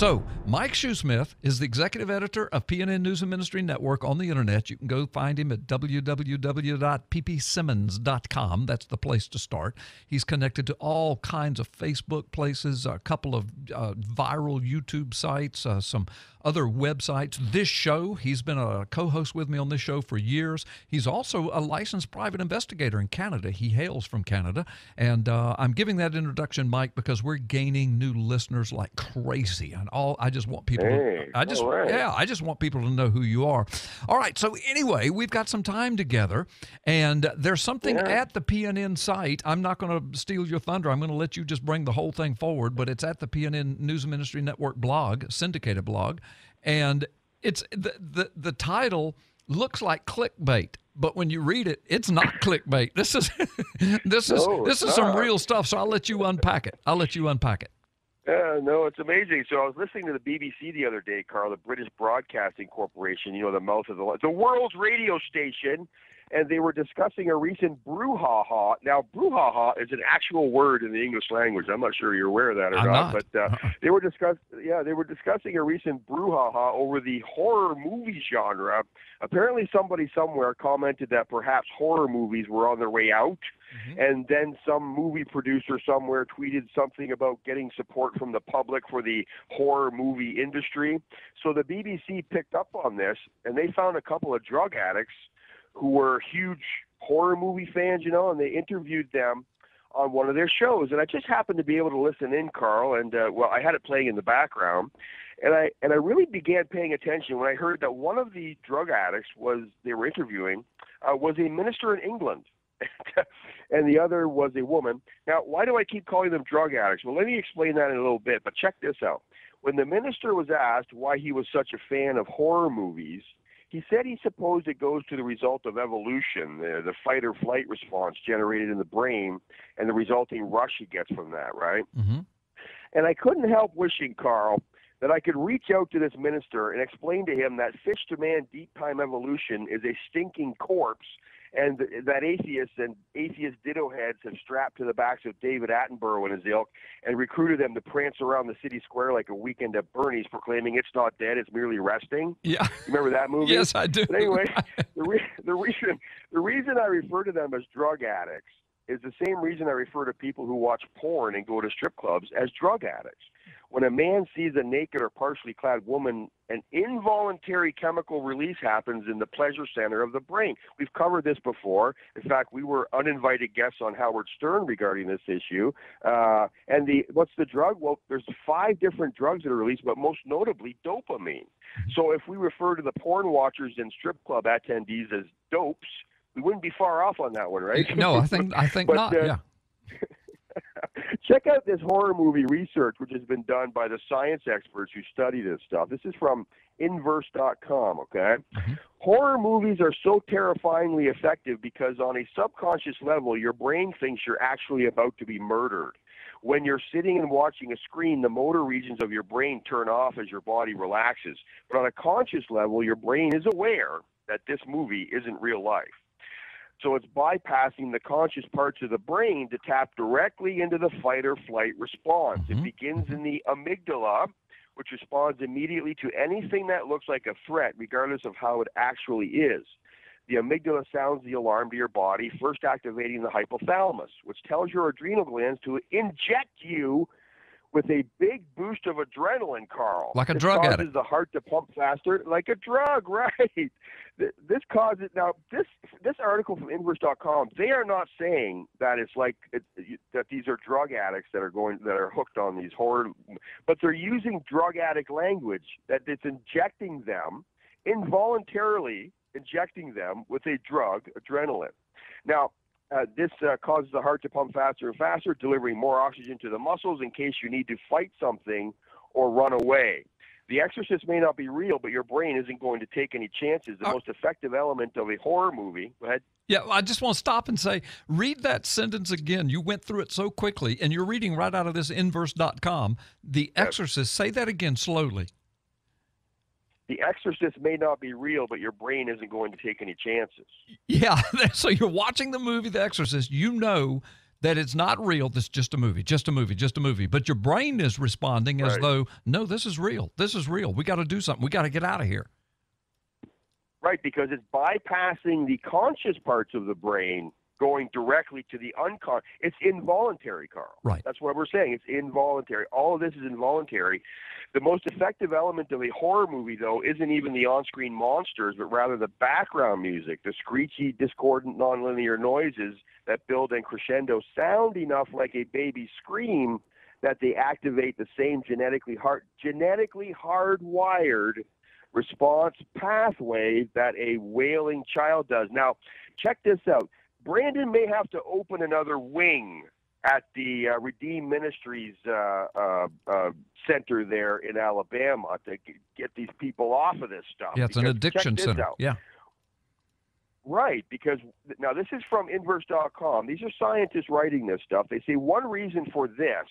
So, Mike Shoesmith is the executive editor of PNN News and Ministry Network on the internet. You can go find him at www.ppsimmons.com. That's the place to start. He's connected to all kinds of Facebook places, a couple of viral YouTube sites, some other websites. This show, he's been a co-host with me on this show for years. He's also a licensed private investigator in Canada. He hails from Canada. And I'm giving that introduction, Mike, because we're gaining new listeners like crazy. And I just want people I just want people to know who you are. All right. So anyway, we've got some time together, and there's something at the PNN site. I'm not going to steal your thunder. I'm going to let you just bring the whole thing forward, but it's at the PNN News and Ministry Network blog, syndicated blog. And it's the title looks like clickbait, but when you read it, it's not clickbait. This is this is some real stuff. So I'll let you unpack it. No, it's amazing. So I was listening to the BBC the other day, Carl, the British Broadcasting Corporation, the mouth of the world's radio station, and they were discussing a recent brouhaha. Now, brouhaha is an actual word in the English language. I'm not sure you're aware of that or not. But they were discussing a recent brouhaha over the horror movie genre. Apparently, somebody somewhere commented that perhaps horror movies were on their way out. Mm-hmm. And then some movie producer somewhere tweeted something about getting support from the public for the horror movie industry. So the BBC picked up on this, and they found a couple of drug addicts who were huge horror movie fans, and they interviewed them on one of their shows. And I just happened to be able to listen in, Carl, and I had it playing in the background. And I really began paying attention when I heard that one of the drug addicts they were interviewing was a minister in England. And the other was a woman. Now, why do I keep calling them drug addicts? Well, let me explain that in a little bit, but check this out. When the minister was asked why he was such a fan of horror movies, he said he supposed it goes to the result of evolution, the fight or flight response generated in the brain, and the resulting rush he gets from that, right? Mm-hmm. And I couldn't help wishing, Carl, that I could reach out to this minister and explain to him that fish to man deep time evolution is a stinking corpse, and that atheists and atheist ditto heads have strapped to the backs of David Attenborough and his ilk and recruited them to prance around the city square like a weekend at Bernie's, proclaiming it's not dead, it's merely resting. Yeah. You remember that movie? Yes, I do. But anyway, the reason I refer to them as drug addicts is the same reason I refer to people who watch porn and go to strip clubs as drug addicts. When a man sees a naked or partially clad woman, an involuntary chemical release happens in the pleasure center of the brain. We've covered this before. In fact, we were uninvited guests on Howard Stern regarding this issue. What's the drug? Well, there's 5 different drugs that are released, but most notably dopamine. So if we refer to the porn watchers and strip club attendees as dopes, we wouldn't be far off on that one, right? No, I think not. Yeah. Check out this horror movie research, which has been done by the science experts who study this stuff. This is from inverse.com, okay? Mm-hmm. Horror movies are so terrifyingly effective because on a subconscious level, your brain thinks you're actually about to be murdered. When you're sitting and watching a screen, the motor regions of your brain turn off as your body relaxes. But on a conscious level, your brain is aware that this movie isn't real life. So it's bypassing the conscious parts of the brain to tap directly into the fight or flight response. Mm-hmm. It begins in the amygdala, which responds immediately to anything that looks like a threat, regardless of how it actually is. The amygdala sounds the alarm to your body, first activating the hypothalamus, which tells your adrenal glands to inject you with a big boost of adrenaline, Carl. Like a drug addict. This causes the heart to pump faster, like a drug, right? This causes, now, this article from inverse.com, they are not saying that it's like, that these are drug addicts that are hooked on these horror, but they're using drug addict language, that it's injecting them, involuntarily injecting them with a drug, adrenaline. Now, this causes the heart to pump faster and faster, delivering more oxygen to the muscles in case you need to fight something or run away. The exorcist may not be real, but your brain isn't going to take any chances. The most effective element of a horror movie. Go ahead. Yeah, I just want to stop and say, read that sentence again. You went through it so quickly, and you're reading right out of this inverse.com. The exorcist, say that again slowly. The exorcist may not be real, but your brain isn't going to take any chances. Yeah, so you're watching the movie The Exorcist. You know that it's not real. This is just a movie, just a movie, just a movie. But your brain is responding as though, no, this is real. This is real. We got to do something. We got to get out of here. Right, because it's bypassing the conscious parts of the brain, going directly to the unconscious. It's involuntary, Carl. Right. That's what we're saying. It's involuntary. All of this is involuntary. The most effective element of a horror movie, though, isn't even the on-screen monsters, but rather the background music, the screechy, discordant, nonlinear noises that build and crescendo sound enough like a baby scream that they activate the same genetically hardwired response pathway that a wailing child does. Now, check this out. Brandon may have to open another wing at the Redeem Ministries center there in Alabama to get these people off of this stuff. Yeah, it's an addiction center. Yeah. Right, because now this is from Inverse.com. These are scientists writing this stuff. They say one reason for this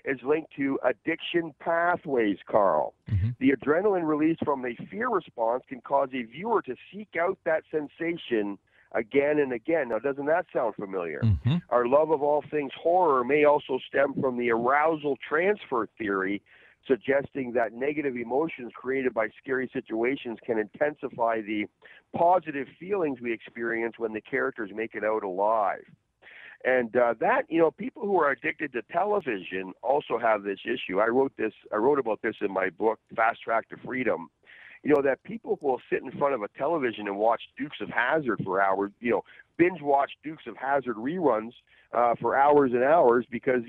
is linked to addiction pathways, Carl. Mm-hmm. The adrenaline released from the fear response can cause a viewer to seek out that sensation again and again. Now, doesn't that sound familiar? Mm-hmm. Our love of all things horror may also stem from the arousal transfer theory, suggesting that negative emotions created by scary situations can intensify the positive feelings we experience when the characters make it out alive. And that, people who are addicted to television also have this issue. I wrote about this in my book, Fast Track to Freedom. That people will sit in front of a television and watch Dukes of Hazzard for hours, binge watch Dukes of Hazzard reruns for hours and hours because,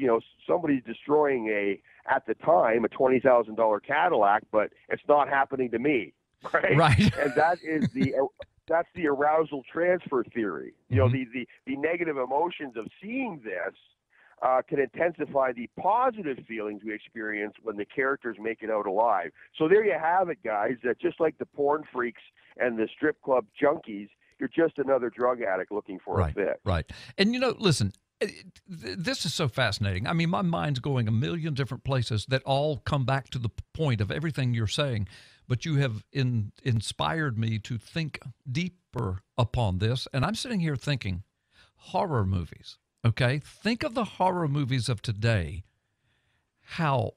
somebody's destroying at the time, a $20,000 Cadillac, but it's not happening to me, right? Right. And that's the arousal transfer theory. The negative emotions of seeing this can intensify the positive feelings we experience when the characters make it out alive. So there you have it, guys. Just like the porn freaks and the strip club junkies, you're just another drug addict looking for a fix. Right. And, listen, this is so fascinating. I mean, my mind's going a million different places that all come back to the point of everything you're saying. But you have inspired me to think deeper upon this. And I'm sitting here thinking, horror movies. Okay, think of the horror movies of today, how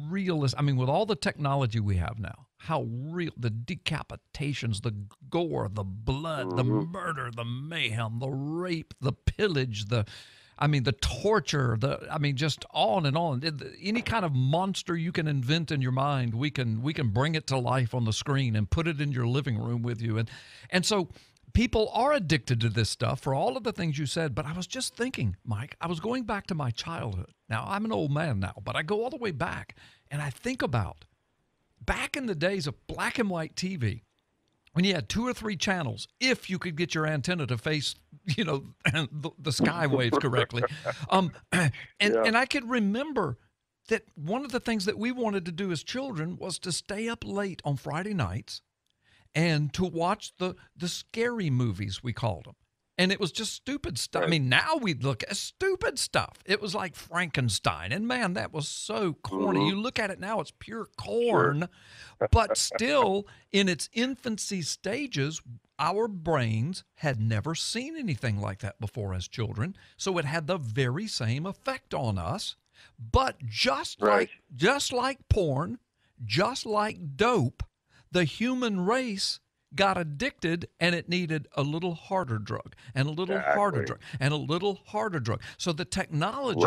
realistic, I mean, with all the technology we have now, how real, the decapitations, the gore, the blood, the murder, the mayhem, the rape, the pillage, the torture, just on and on. Any kind of monster you can invent in your mind, we can bring it to life on the screen and put it in your living room with you. And so people are addicted to this stuff for all of the things you said, but I was just thinking, Mike, I was going back to my childhood. Now, I'm an old man now, but I go all the way back, and I think about back in the days of black and white TV, when you had 2 or 3 channels, if you could get your antenna to face, the sky waves correctly. And I could remember that one of the things that we wanted to do as children was to stay up late on Friday nights and to watch the scary movies, we called them. And it was just stupid stuff. I mean, now we look at stupid stuff. It was like Frankenstein. And, man, that was so corny. Mm-hmm. You look at it now, it's pure corn. Sure. But still, in its infancy stages, our brains had never seen anything like that before as children. So it had the very same effect on us. But just like porn, just like dope, the human race got addicted, and it needed a little harder drug and a little harder drug and a little harder drug. So the technology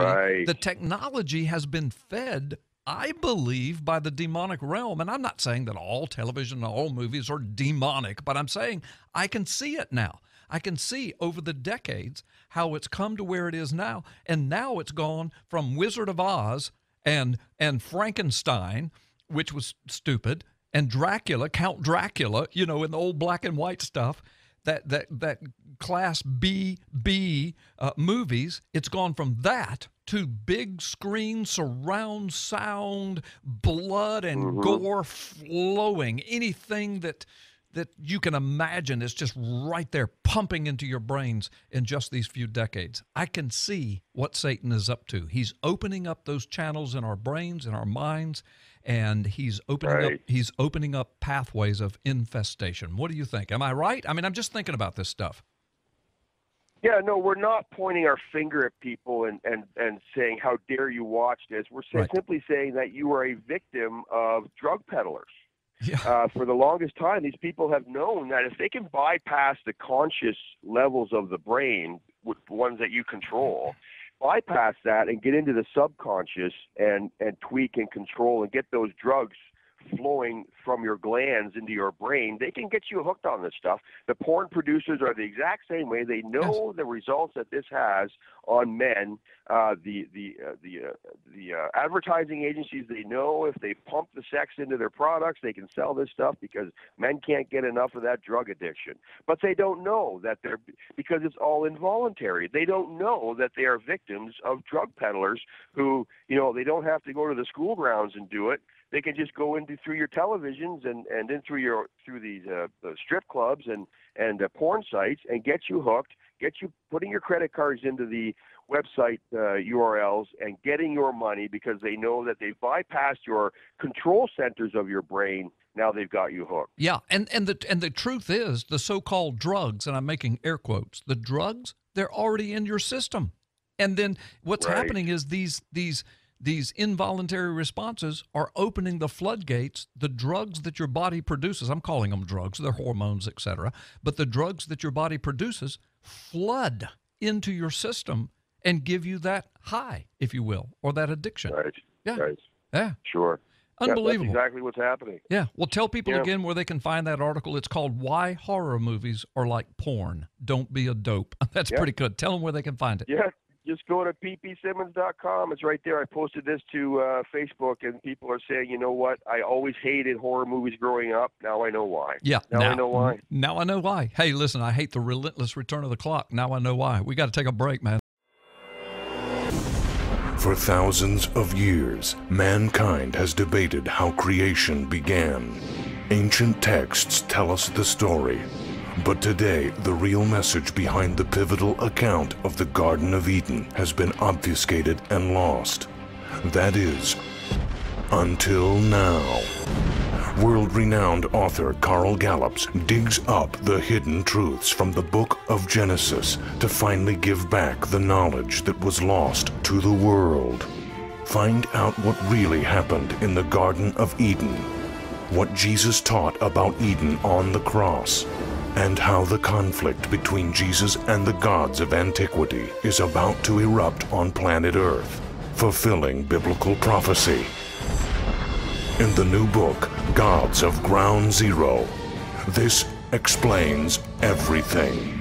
has been fed, I believe, by the demonic realm. And I'm not saying that all television and all movies are demonic, but I'm saying I can see it now. I can see over the decades how it's come to where it is now. And now it's gone from Wizard of Oz and Frankenstein, which was stupid, and Dracula, Count Dracula, in the old black and white stuff, that class B movies, it's gone from that to big screen, surround sound, blood and gore flowing. Anything that you can imagine is just right there pumping into your brains in just these few decades. I can see what Satan is up to. He's opening up those channels in our brains, in our minds, and he's opening up pathways of infestation. What do you think? Am I right? I mean, I'm just thinking about this stuff. Yeah, no, we're not pointing our finger at people and saying, how dare you watch this. We're simply saying that you are a victim of drug peddlers. Yeah. For the longest time, these people have known that if they can bypass the conscious levels of the brain, with ones that you control, bypass that and get into the subconscious and tweak and control and get those drugs flowing from your glands into your brain, they can get you hooked on this stuff. The porn producers are the exact same way. They know the results that this has on men. The advertising agencies, they know if they pump the sex into their products, they can sell this stuff because men can't get enough of that drug addiction. But they don't know that because it's all involuntary. They don't know that they are victims of drug peddlers who, they don't have to go to the school grounds and do it. They can just go into through your televisions and in through these strip clubs and porn sites and get you hooked, get you putting your credit cards into the website URLs and getting your money because they know that they've bypassed your control centers of your brain. Now they've got you hooked. Yeah, and the truth is, the so-called drugs, and I'm making air quotes, the drugs, they're already in your system. And then what's happening is these involuntary responses are opening the floodgates. The drugs that your body produces, I'm calling them drugs, they're hormones, etc., but the drugs that your body produces flood into your system and give you that high, if you will, or that addiction. Right. Yeah. Right. Yeah. Sure. Unbelievable. That's exactly what's happening. Yeah. Well, tell people again where they can find that article. It's called Why Horror Movies Are Like Porn. Don't Be a Dope. That's pretty good. Tell them where they can find it. Yeah. Just go to ppsimmons.com. It's right there. I posted this to Facebook, and people are saying, you know what? I always hated horror movies growing up. Now I know why. Yeah. Now I know why. Now I know why. Hey, listen, I hate the relentless return of the clock. Now I know why. We got to take a break, man. For thousands of years, mankind has debated how creation began. Ancient texts tell us the story. But today, the real message behind the pivotal account of the Garden of Eden has been obfuscated and lost. That is, until now. World-renowned author Carl Gallups digs up the hidden truths from the book of Genesis to finally give back the knowledge that was lost to the world. Find out what really happened in the Garden of Eden, what Jesus taught about Eden on the cross, and how the conflict between Jesus and the gods of antiquity is about to erupt on planet Earth, fulfilling biblical prophecy. In the new book, Gods of Ground Zero, this explains everything.